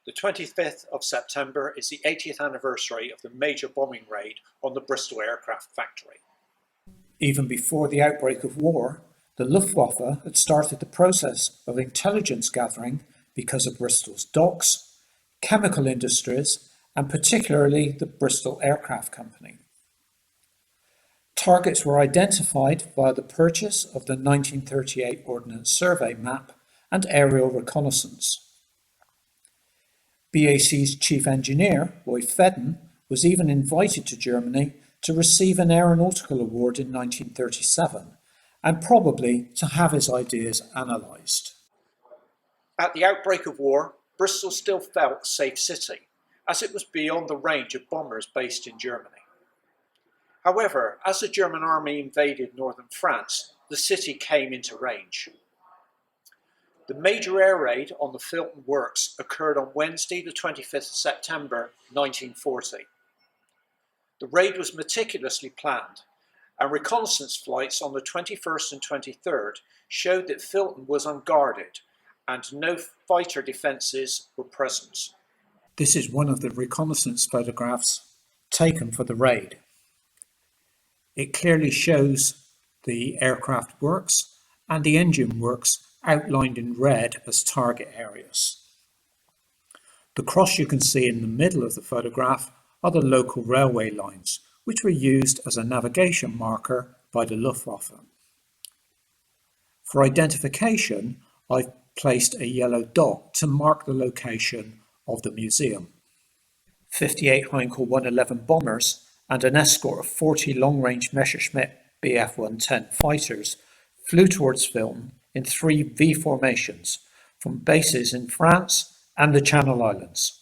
The 25th of September is the 80th anniversary of the major bombing raid on the Bristol aircraft factory. Even before the outbreak of war, the Luftwaffe had started the process of intelligence gathering because of Bristol's docks, chemical industries, and particularly the Bristol Aircraft Company. Targets were identified via the purchase of the 1938 Ordnance Survey map and aerial reconnaissance. BAC's chief engineer, Lloyd Fedden, was even invited to Germany to receive an aeronautical award in 1937 and probably to have his ideas analysed. At the outbreak of war, Bristol still felt a safe city, as it was beyond the range of bombers based in Germany. However, as the German army invaded northern France, the city came into range. The major air raid on the Filton Works occurred on Wednesday, the 25th of September 1940. The raid was meticulously planned, and reconnaissance flights on the 21st and 23rd showed that Filton was unguarded and no fighter defences were present. This is one of the reconnaissance photographs taken for the raid. It clearly shows the aircraft works and the engine works outlined in red as target areas. The cross you can see in the middle of the photograph are the local railway lines, which were used as a navigation marker by the Luftwaffe. For identification, I've placed a yellow dot to mark the location of the museum. 58 Heinkel 111 bombers and an escort of 40 long-range Messerschmitt Bf-110 fighters flew towards Filton in 3 V formations from bases in France and the Channel Islands.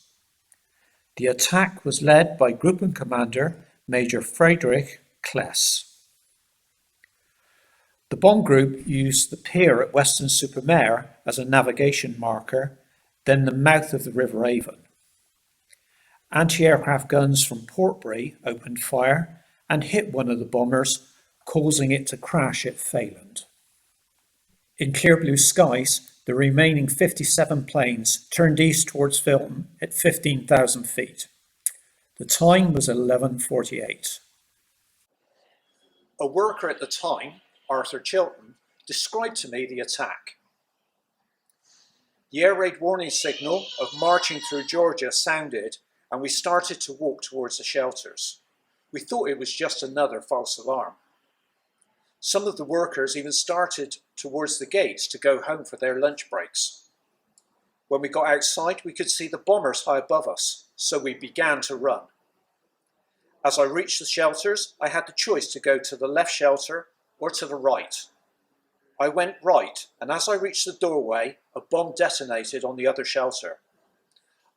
The attack was led by Gruppencommander Major Friedrich Kless. The bomb group used the pier at Weston-super-Mare as a navigation marker, then the mouth of the River Avon. Anti-aircraft guns from Portbury opened fire and hit one of the bombers, causing it to crash at Fayland. In clear blue skies, the remaining 57 planes turned east towards Filton at 15,000 feet. The time was 11:48. A worker at the time, Arthur Chilton, described to me the attack. The air raid warning signal of marching through Georgia sounded, and we started to walk towards the shelters. We thought it was just another false alarm. Some of the workers even started towards the gates to go home for their lunch breaks. When we got outside, we could see the bombers high above us, so we began to run. As I reached the shelters, I had the choice to go to the left shelter or to the right. I went right, and as I reached the doorway, a bomb detonated on the other shelter.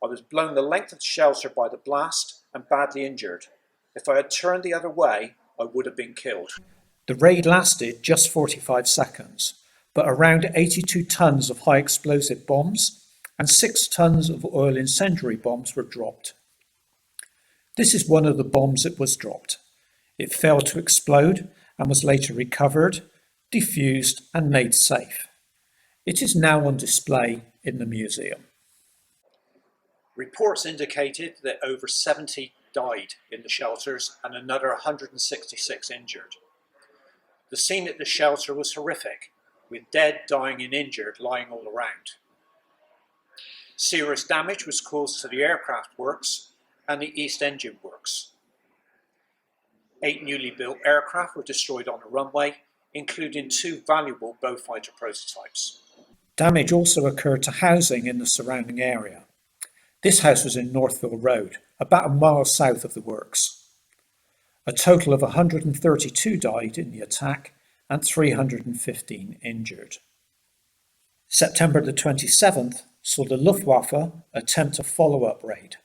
I was blown the length of the shelter by the blast and badly injured. If I had turned the other way, I would have been killed. The raid lasted just 45 seconds, but around 82 tons of high explosive bombs and 6 tons of oil incendiary bombs were dropped. This is one of the bombs that was dropped. It failed to explode and was later recovered, defused and made safe. It is now on display in the museum. Reports indicated that over 70 died in the shelters and another 166 injured. The scene at the shelter was horrific, with dead, dying and injured lying all around. Serious damage was caused to the aircraft works and the east engine works. 8 newly built aircraft were destroyed on the runway, including 2 valuable Beaufighter prototypes. Damage also occurred to housing in the surrounding area. This house was in Northville Road, about a mile south of the works. A total of 132 died in the attack and 315 injured. September the 27th saw the Luftwaffe attempt a follow-up raid,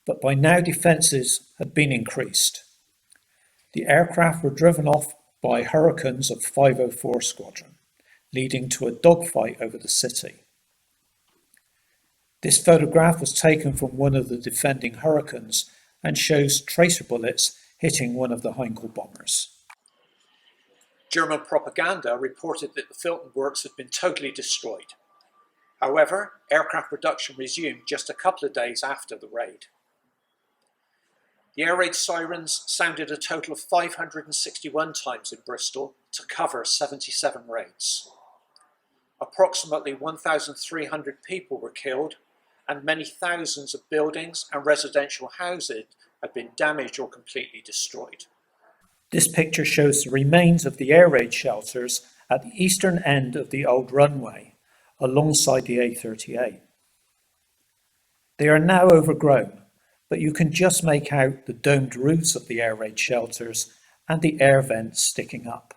but by now defences had been increased. The aircraft were driven off by Hurricanes of 504 Squadron, leading to a dogfight over the city. This photograph was taken from one of the defending Hurricanes and shows tracer bullets hitting one of the Heinkel bombers. German propaganda reported that the Filton works had been totally destroyed. However, aircraft production resumed just a couple of days after the raid. The air raid sirens sounded a total of 561 times in Bristol to cover 77 raids. Approximately 1,300 people were killed, and many thousands of buildings and residential housing had been damaged or completely destroyed. This picture shows the remains of the air raid shelters at the eastern end of the old runway, alongside the A38. They are now overgrown, but you can just make out the domed roofs of the air raid shelters and the air vents sticking up.